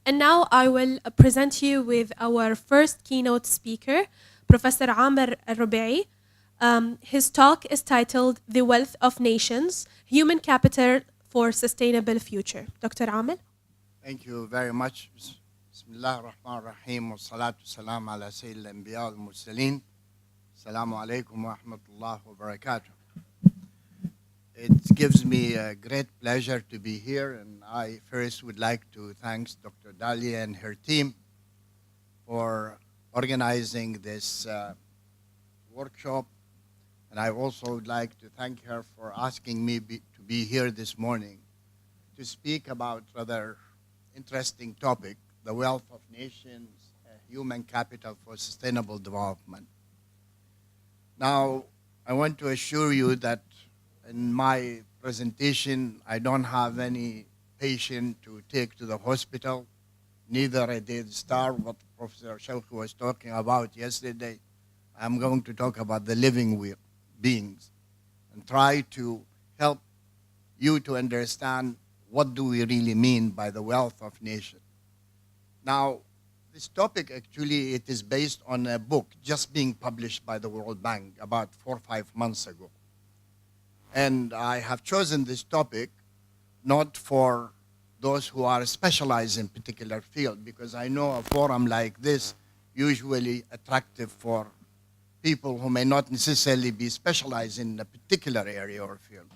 And now I will present you with our first keynote speaker, Professor Amer Al Roubaie. His talk is titled The Wealth of Nations, Human Capital for Sustainable Future. Dr. Amer? Thank you very much. Bismillah ar-Rahman ar-Rahim wa salatu salam ala Sayyid al-Anbiya al-Mursaleen. Assalamu alaikum wa rahmatullahi wa barakatuh. It gives me a great pleasure to be here, and I first would like to thank Dr. Dalia and her team for organizing this workshop. And I also would like to thank her for asking me to be here this morning to speak about rather interesting topic, the wealth of nations, human capital for sustainable development. Now, I want to assure you that in my presentation, I don't have any patient to take to the hospital. Neither I did start what Professor Shawki was talking about yesterday. I'm going to talk about the living beings and try to help you to understand what do we really mean by the wealth of nations. Now, this topic actually, it is based on a book just being published by the World Bank about 4 or 5 months ago. And I have chosen this topic not for those who are specialized in particular field, because I know a forum like this usually attractive for people who may not necessarily be specialized in a particular area or field.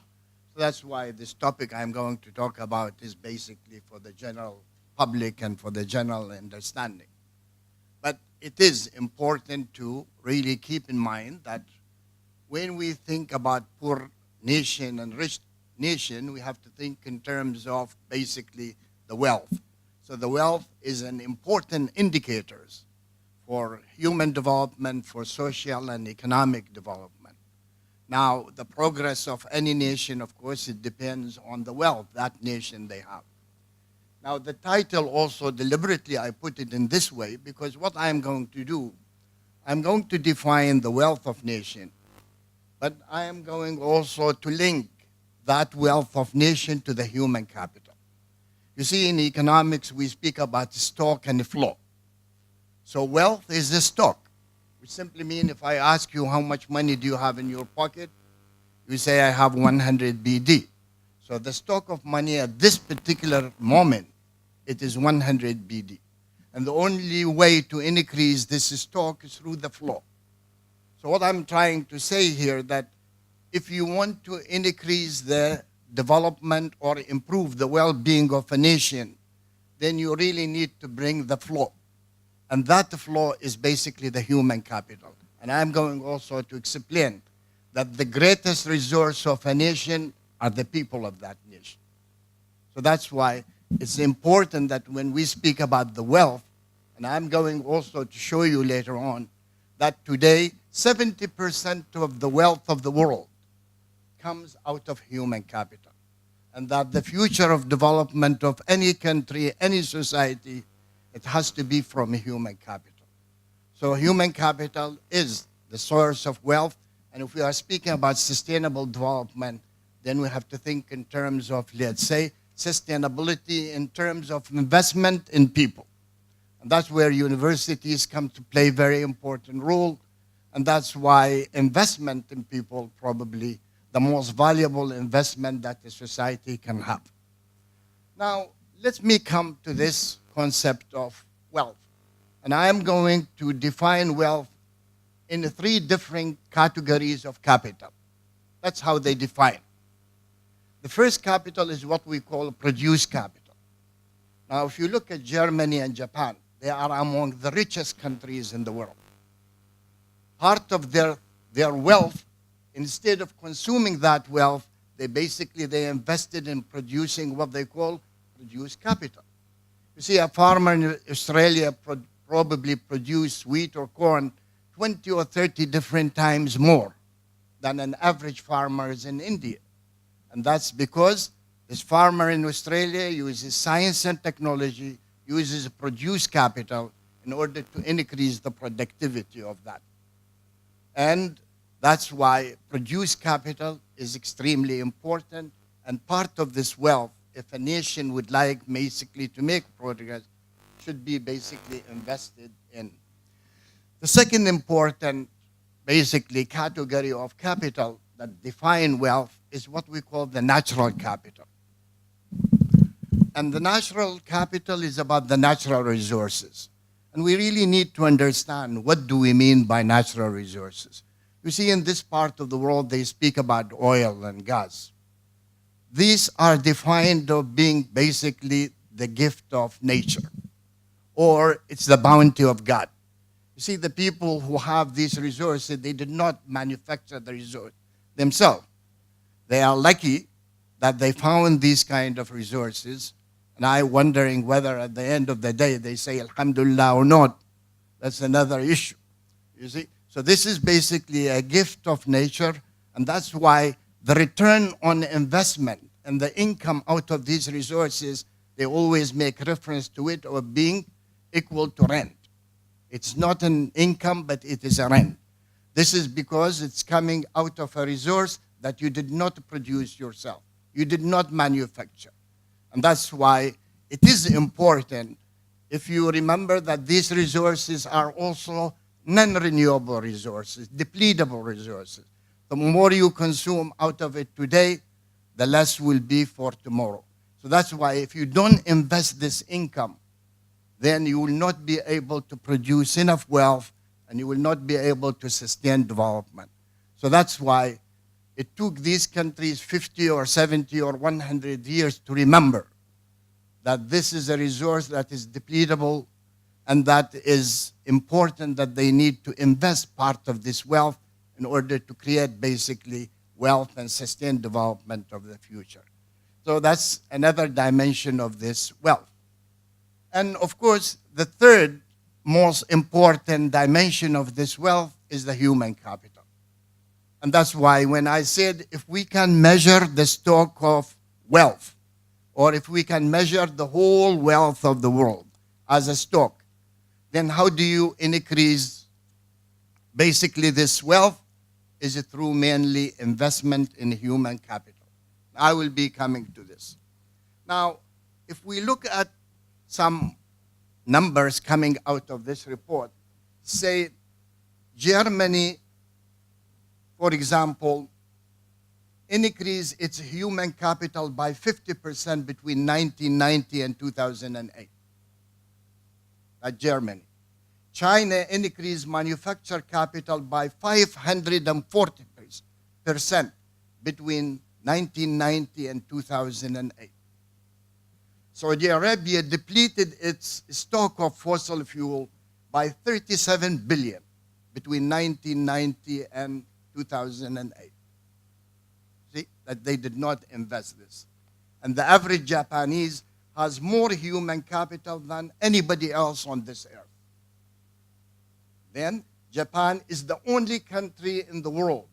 So that's why this topic I'm going to talk about is basically for the general public and for the general understanding. But it is important to really keep in mind that when we think about poor nation and rich nation, we have to think in terms of basically the wealth. So the wealth is an important indicator for human development, for social and economic development. Now, the progress of any nation, of course, it depends on the wealth that nation they have. Now, the title also deliberately I put it in this way because what I'm going to do, I'm going to define the wealth of nation, but I am going also to link that wealth of nation to the human capital. You see, in economics, we speak about stock and flow. So wealth is the stock, which simply means if I ask you how much money do you have in your pocket, you say I have 100 BD. So the stock of money at this particular moment, it is 100 BD. And the only way to increase this stock is through the flow. So what I'm trying to say here that if you want to increase the development or improve the well-being of a nation, then you really need to bring the flow. And that flow is basically the human capital. And I'm going also to explain that the greatest resource of a nation are the people of that nation. So that's why it's important that when we speak about the wealth, and I'm going also to show you later on, that today 70% of the wealth of the world comes out of human capital. And that the future of development of any country, any society, it has to be from human capital. So human capital is the source of wealth. And if we are speaking about sustainable development, then we have to think in terms of, let's say, sustainability in terms of investment in people. And that's where universities come to play a very important role. And that's why investment in people probably the most valuable investment that a society can have. Now, let me come to this concept of wealth. And I am going to define wealth in 3 different categories of capital. That's how they define. The first capital is what we call produce capital. Now, if you look at Germany and Japan, they are among the richest countries in the world. Part of their wealth, instead of consuming that wealth, they invested in producing what they call produce capital. You see, a farmer in Australia probably produce wheat or corn 20 or 30 different times more than an average farmer is in India. And that's because this farmer in Australia uses science and technology, uses produce capital in order to increase the productivity of that. And that's why produce capital is extremely important, and part of this wealth if a nation would like basically to make progress, should be basically invested in. The second important basically category of capital that define wealth is what we call the natural capital. And the natural capital is about the natural resources. And we really need to understand what do we mean by natural resources. You see, in this part of the world, they speak about oil and gas. These are defined of being basically the gift of nature, or it's the bounty of God. You see, the people who have these resources, they did not manufacture the resource themselves. They are lucky that they found these kind of resources, and I'm wondering whether at the end of the day they say Alhamdulillah or not. That's another issue, you see. So this is basically a gift of nature, and that's why the return on investment and the income out of these resources, they always make reference to it or being equal to rent. It's not an income, but it is a rent. This is because it's coming out of a resource that you did not produce yourself. You did not manufacture. And that's why it is important, if you remember, that these resources are also non-renewable resources, depletable resources. The more you consume out of it today, the less will be for tomorrow. So that's why if you don't invest this income, then you will not be able to produce enough wealth, and you will not be able to sustain development. So that's why it took these countries 50 or 70 or 100 years to remember that this is a resource that is depletable, and that is important that they need to invest part of this wealth in order to create basically wealth and sustain development of the future. So that's another dimension of this wealth. And of course, the third most important dimension of this wealth is the human capital. And that's why when I said if we can measure the stock of wealth, or if we can measure the whole wealth of the world as a stock, then how do you increase basically this wealth? Is it through mainly investment in human capital? I will be coming to this. Now, if we look at some numbers coming out of this report, say Germany, for example, increased its human capital by 50% between 1990 and 2008. That's Germany. China increased manufactured capital by 540% between 1990 and 2008. Saudi Arabia depleted its stock of fossil fuel by 37 billion between 1990 and 2008. See, that they did not invest this. And the average Japanese has more human capital than anybody else on this earth. Then, Japan is the only country in the world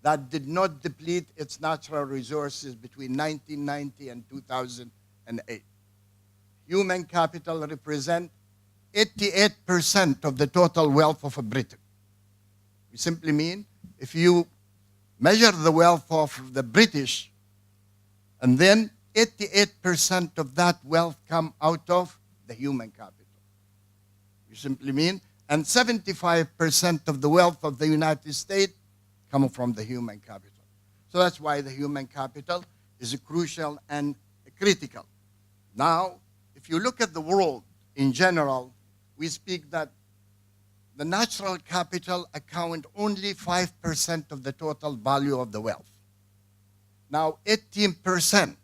that did not deplete its natural resources between 1990 and 2008. Human capital represents 88% of the total wealth of a Briton. We simply mean, if you measure the wealth of the British, and then 88% of that wealth come out of the human capital. You simply mean, and 75% of the wealth of the United States come from the human capital. So that's why the human capital is crucial and critical. Now, if you look at the world in general, we speak that the natural capital account only 5% of the total value of the wealth. Now, 18%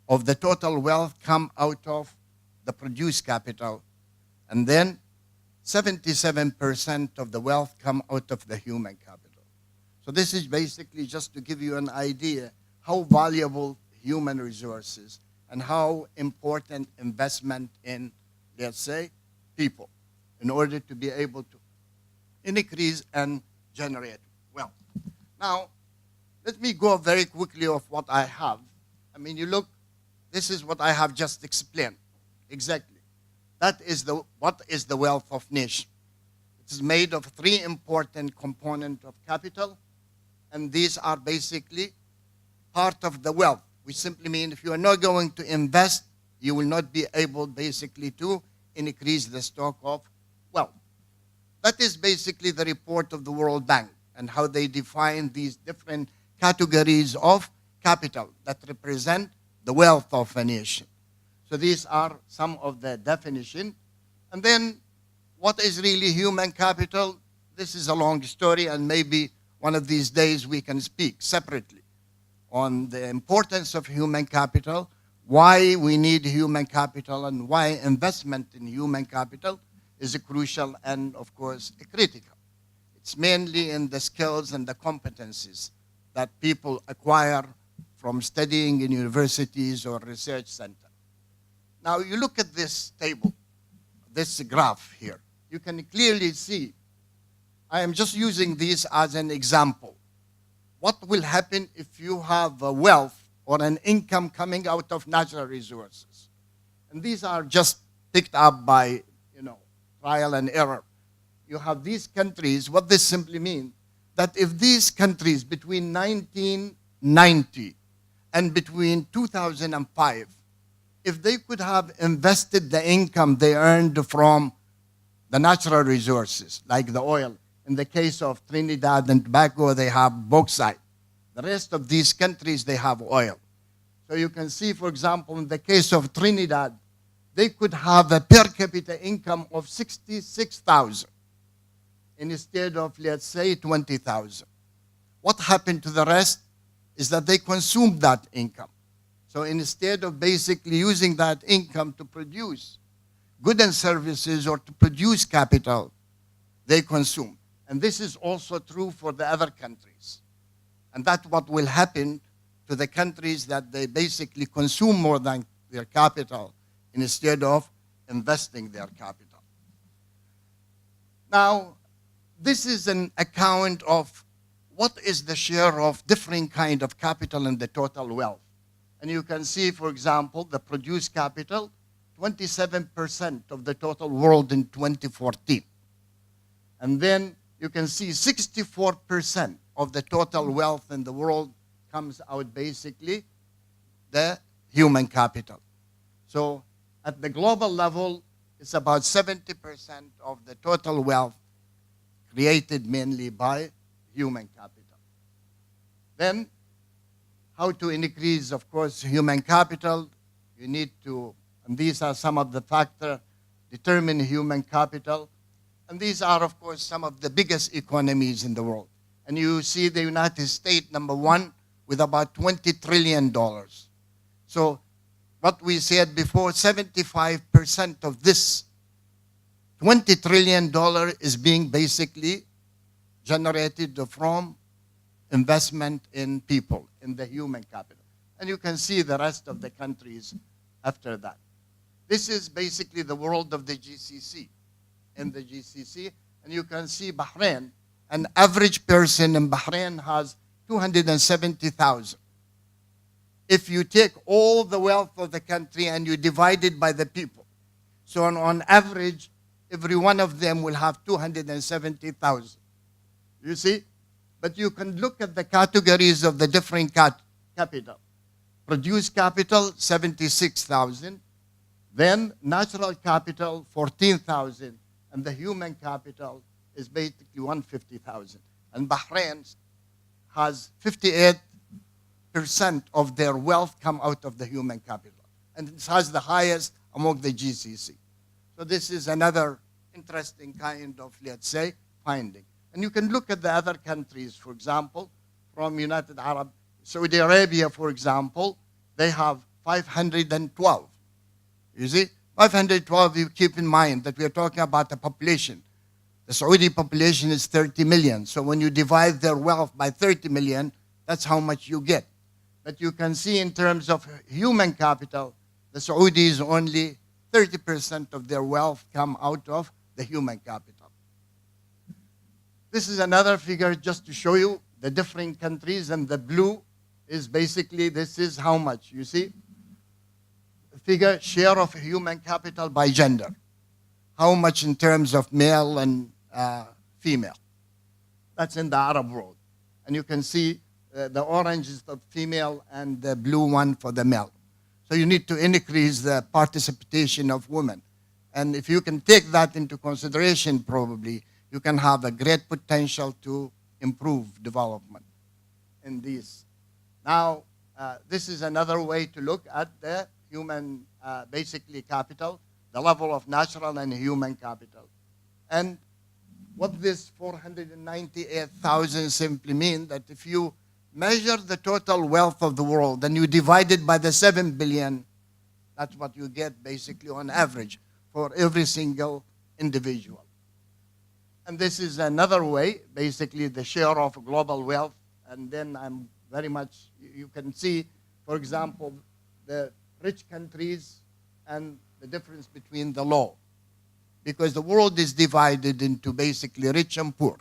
of the total wealth come out of the produced capital, and then 77% of the wealth come out of the human capital. So this is basically just to give you an idea how valuable human resources and how important investment in, let's say, people in order to be able to increase and generate wealth. Now, let me go very quickly of what I have. I mean, you look, this is what I have just explained. Exactly. That is what is the wealth of nation. It is made of three important components of capital, and these are basically part of the wealth. which simply means if you are not going to invest, you will not be able basically to increase the stock of wealth. That is basically the report of the World Bank and how they define these different categories of capital that represent the wealth of a nation. So these are some of the definition. And then what is really human capital? This is a long story, and maybe one of these days we can speak separately on the importance of human capital, why we need human capital, and why investment in human capital is crucial and, of course, critical. It's mainly in the skills and the competencies that people acquire from studying in universities or research centers. Now, you look at this table, this graph here. You can clearly see, I am just using this as an example. What will happen if you have a wealth or an income coming out of natural resources? And these are just picked up by, trial and error. You have these countries, what this simply means, that if these countries between 1990 and between 2005, if they could have invested the income they earned from the natural resources, like the oil, in the case of Trinidad and Tobago, they have bauxite. The rest of these countries, they have oil. So you can see, for example, in the case of Trinidad, they could have a per capita income of 66,000 instead of, let's say, 20,000. What happened to the rest is that they consumed that income. So instead of basically using that income to produce goods and services or to produce capital, they consume. And this is also true for the other countries. And that's what will happen to the countries that they basically consume more than their capital instead of investing their capital. Now, this is an account of what is the share of different kind of capital in the total wealth. And you can see, for example, the produced capital, 27% of the total world in 2014. And then you can see 64% of the total wealth in the world comes out basically the human capital. So at the global level, it's about 70% of the total wealth created mainly by human capital. Then, how to increase, of course, human capital? You need to, and these are some of the factors determine human capital. And these are, of course, some of the biggest economies in the world. And you see the United States, #1, with about $20 trillion. So what we said before, 75% of this $20 trillion is being basically generated from investment in people, in the human capital. And you can see the rest of the countries after that. This is basically the world of the GCC. In the GCC, and you can see Bahrain, an average person in Bahrain has 270,000. If you take all the wealth of the country and you divide it by the people, so on average, every one of them will have 270,000. You see? But you can look at the categories of the different capital. Produced capital, 76,000. Then natural capital, 14,000. And the human capital is basically 150,000. And Bahrain has 58% of their wealth come out of the human capital. And it has the highest among the GCC. So this is another interesting kind of, let's say, finding. And you can look at the other countries, for example, from United Arab, Saudi Arabia, for example, they have 512. You see? 512, you keep in mind that we are talking about the population. The Saudi population is 30 million. So when you divide their wealth by 30 million, that's how much you get. But you can see in terms of human capital, the Saudis only 30% of their wealth come out of the human capital. This is another figure just to show you the different countries, and the blue is basically, this is how much, you see? Figure share of human capital by gender. How much in terms of male and female. That's in the Arab world. And you can see The orange is the female and the blue one for the male. So you need to increase the participation of women. And if you can take that into consideration, probably, you can have a great potential to improve development in these. Now, this is another way to look at the human, basically, capital, the level of natural and human capital. And what this 498,000 simply mean that if you measure the total wealth of the world and you divide it by the 7 billion, that's what you get basically on average for every single individual. And this is another way, basically the share of global wealth. And then I'm very much, you can see, for example, the rich countries and the difference between the low. Because the world is divided into basically rich and poor.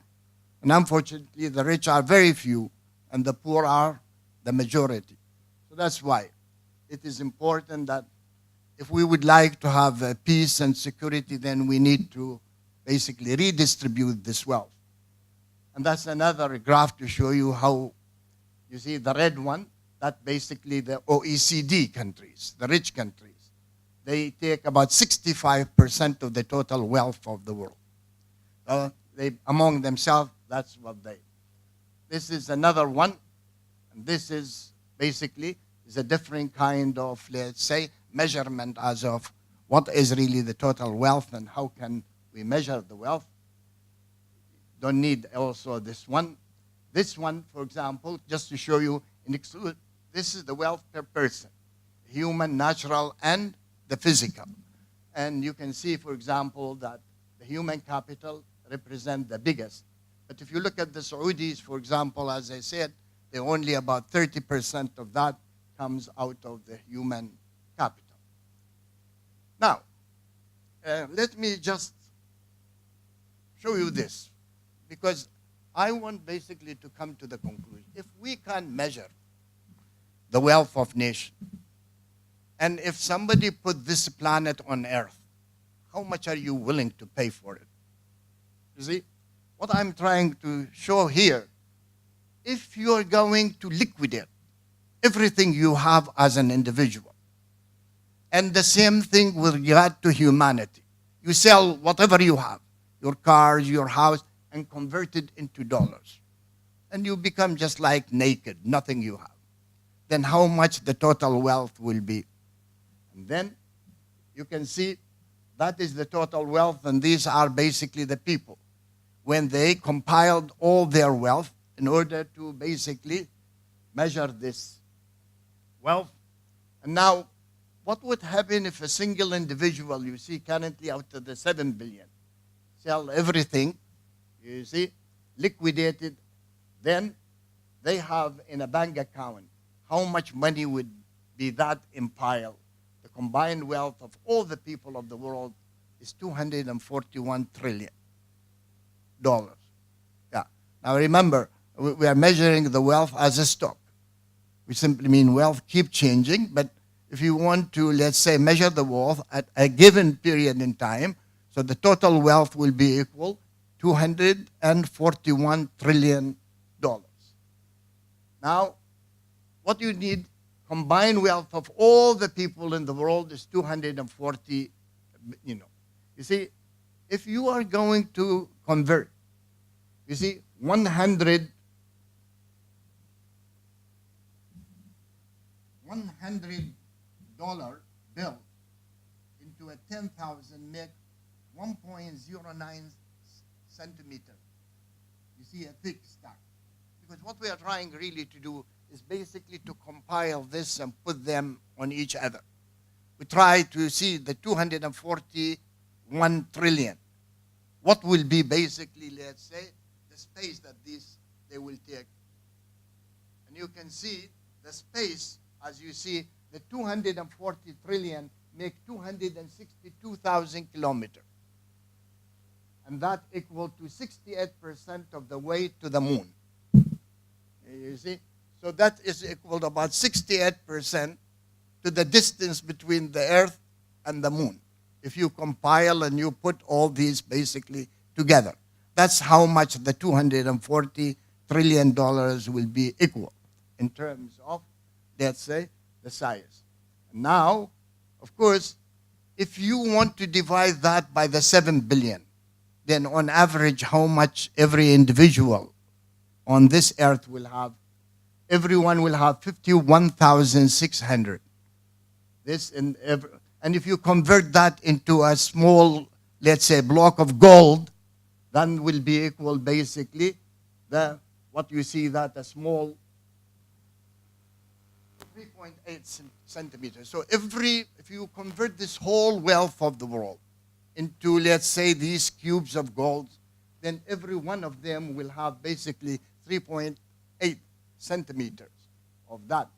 And unfortunately, the rich are very few, and the poor are the majority. So that's why it is important that if we would like to have peace and security, then we need to basically redistribute this wealth. And that's another graph to show you how, you see the red one, that basically the OECD countries, the rich countries. They take about 65% of the total wealth of the world. So they, among themselves, that's what they. This is another one, and this is basically is a different kind of, let's say, measurement as of what is really the total wealth and how can we measure the wealth. Don't need also this one. This one, for example, just to show you, this is the wealth per person, human, natural, and the physical. And you can see, for example, that the human capital represents the biggest. But if you look at the Saudis, for example, as I said, they only about 30% of that comes out of the human capital. Now, let me just show you this, because I want basically to come to the conclusion. If we can measure the wealth of nations, and if somebody put this planet on Earth, how much are you willing to pay for it? You see, what I'm trying to show here, if you're going to liquidate everything you have as an individual, and the same thing with regard to humanity, you sell whatever you have, your cars, your house, and convert it into dollars, and you become just like naked, nothing you have, then how much the total wealth will be? And then you can see that is the total wealth, and these are basically the people. When they compiled all their wealth in order to basically measure this wealth. And now, what would happen if a single individual, you see, currently out of the 7 billion, sell everything, you see, liquidated, then they have in a bank account, how much money would be that impiled? The combined wealth of all the people of the world is $241 trillion. Yeah. Now remember, we are measuring the wealth as a stock. We simply mean wealth keep changing, but if you want to, let's say, measure the wealth at a given period in time, so the total wealth will be equal $241 trillion. Now, what you need, combined wealth of all the people in the world is 240, You see, if you are going to convert, you see, $100 bill into a 10,000 make 1.09 centimeter. You see, a thick stack. Because what we are trying really to do is basically to compile this and put them on each other. We try to see the 241 trillion. What will be basically, let's say, the space that they will take. And you can see the space, as you see, the 240 trillion make 262,000 kilometers. And that equal to 68% of the way to the moon. You see? So that is equal to about 68% to the distance between the Earth and the moon. If you compile and you put all these basically together. That's how much the $240 trillion will be equal. in terms of, let's say, the size. Now, of course, if you want to divide that by the 7 billion, then on average, how much every individual on this earth will have? Everyone will have 51,600. And if you convert that into a small, let's say, block of gold, then will be equal basically what you see, that a small 3.8 centimeters. So if you convert this whole wealth of the world into, let's say, these cubes of gold, then every one of them will have basically 3.8 centimeters of that.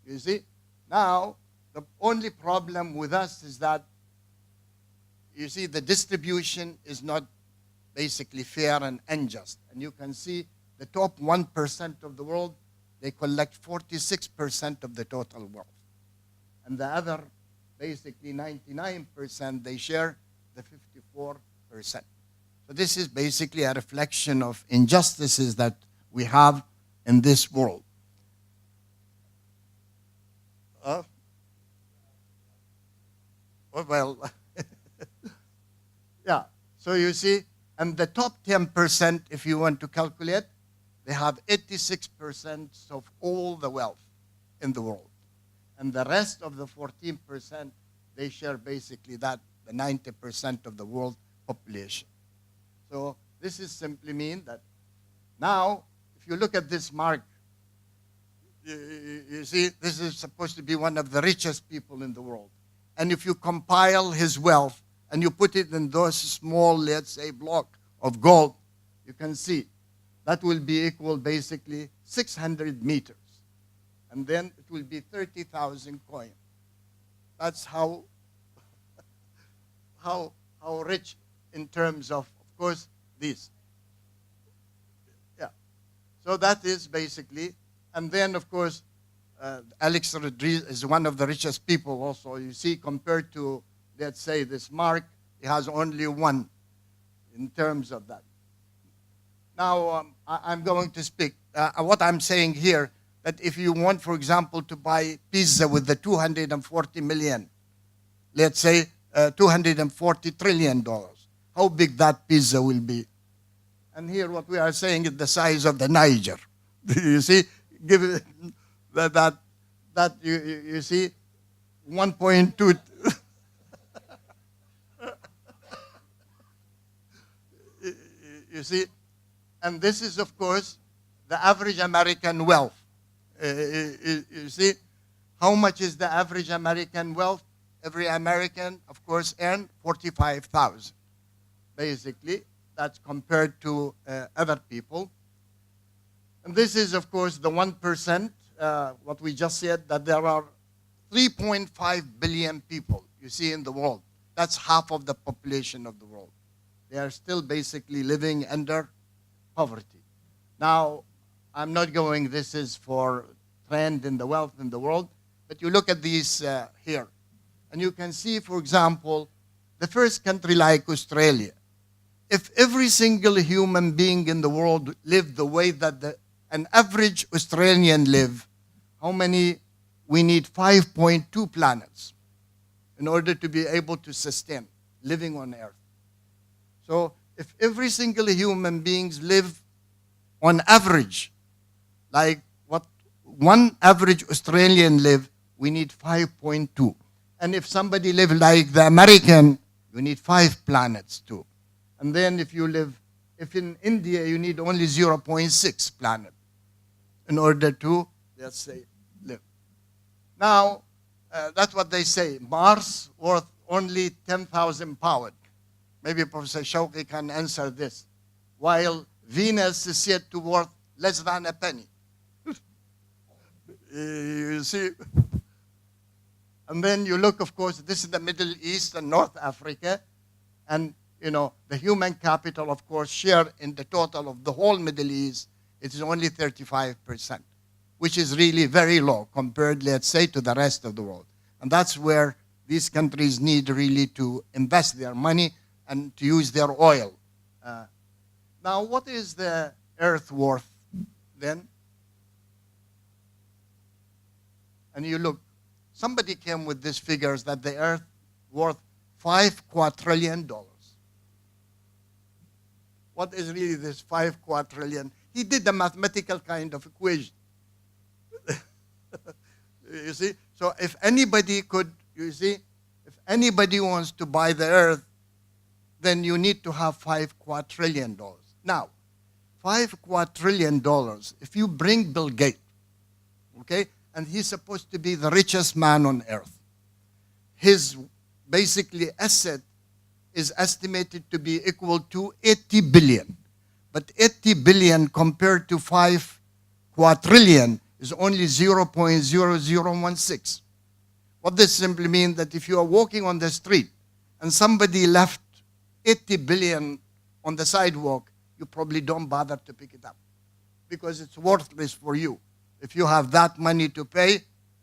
You see? Now, the only problem with us is that, you see, the distribution is not basically fair and unjust. And you can see the top 1% of the world, they collect 46% of the total wealth. And the other, basically 99%, they share the 54%. So this is basically a reflection of injustices that we have in this world. Well, yeah. So you see, and the top 10%, if you want to calculate, they have 86% of all the wealth in the world. And the rest of the 14%, they share basically the 90% of the world population. So this is simply mean that now, if you look at this mark, you see, this is supposed to be one of the richest people in the world. And if you compile his wealth and you put it in those small, let's say, block of gold, you can see that will be equal basically 600 meters. And then it will be 30,000 coins. That's how rich in terms of course, this. Yeah. So that is basically, and then of course, Alex Rodriguez is one of the richest people also. You see, compared to, let's say, this mark, he has only one in terms of that. Now, I'm going to speak. What I'm saying here, that if you want, for example, to buy pizza with the 240 million, let's say $240 trillion, how big that pizza will be. And here what we are saying is the size of the Niger. You see, give it that you see, 1.2. You see, and this is, of course, the average American wealth. You see, how much is the average American wealth? Every American, of course, earned 45,000. Basically, that's compared to other people. And this is, of course, the 1%, what we just said, that there are 3.5 billion people, you see, in the world. That's half of the population of the world. They are still basically living under poverty. Now, I'm not going, this is for trend in the wealth in the world, but you look at these here. And you can see, for example, the first country like Australia. If every single human being in the world lived the way that an average Australian live, how many? We need 5.2 planets in order to be able to sustain living on Earth. So if every single human beings live on average, like what one average Australian live, we need 5.2. And if somebody live like the American, you need 5 planets too. And then if in India, you need only 0.6 planet in order to, let's say, live. Now, that's what they say. Mars worth only 10,000 pounds. Maybe Professor Shawki can answer this. While Venus is said to worth less than a penny. You see? And then you look, of course, this is the Middle East and North Africa. And, you know, the human capital, of course, share in the total of the whole Middle East, it is only 35%, which is really very low compared, let's say, to the rest of the world. And that's where these countries need really to invest their money and to use their oil. Now, what is the earth worth then? and you look, somebody came with these figures that the earth worth $5 quadrillion. What is really this 5 quadrillion? He did a mathematical kind of equation. You see? So if anybody could, you see, if anybody wants to buy the earth, then you need to have $5 quadrillion. Now, $5 quadrillion, if you bring Bill Gates, okay, and he's supposed to be the richest man on earth, his basically asset is estimated to be equal to 80 billion. But 80 billion compared to 5 quadrillion is only 0.0016. What this simply means that if you are walking on the street and somebody left 80 billion on the sidewalk, you probably don't bother to pick it up because it's worthless for you if you have that money to pay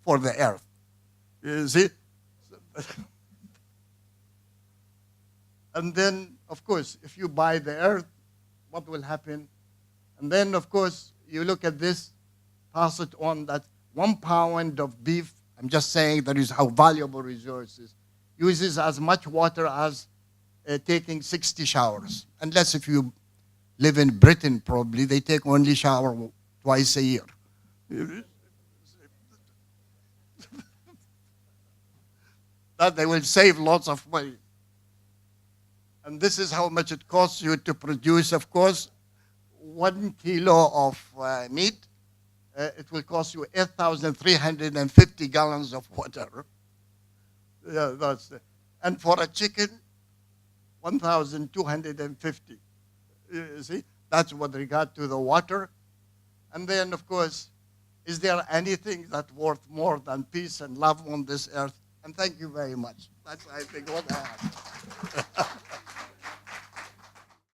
for the earth. You see? And then, of course, if you buy the earth, what will happen? And then, of course, you look at this, pass it on, that 1 pound of beef, I'm just saying that is how valuable resources, uses as much water as taking 60 showers. Unless if you live in Britain, probably, they take only shower twice a year. That they will save lots of money. And this is how much it costs you to produce, of course, 1 kilo of meat. It will cost you 8,350 gallons of water. Yeah, that's it. And for a chicken, 1,250. You see, that's with regard to the water. And then, of course, is there anything that's worth more than peace and love on this earth? And thank you very much. That's, I think, what I have.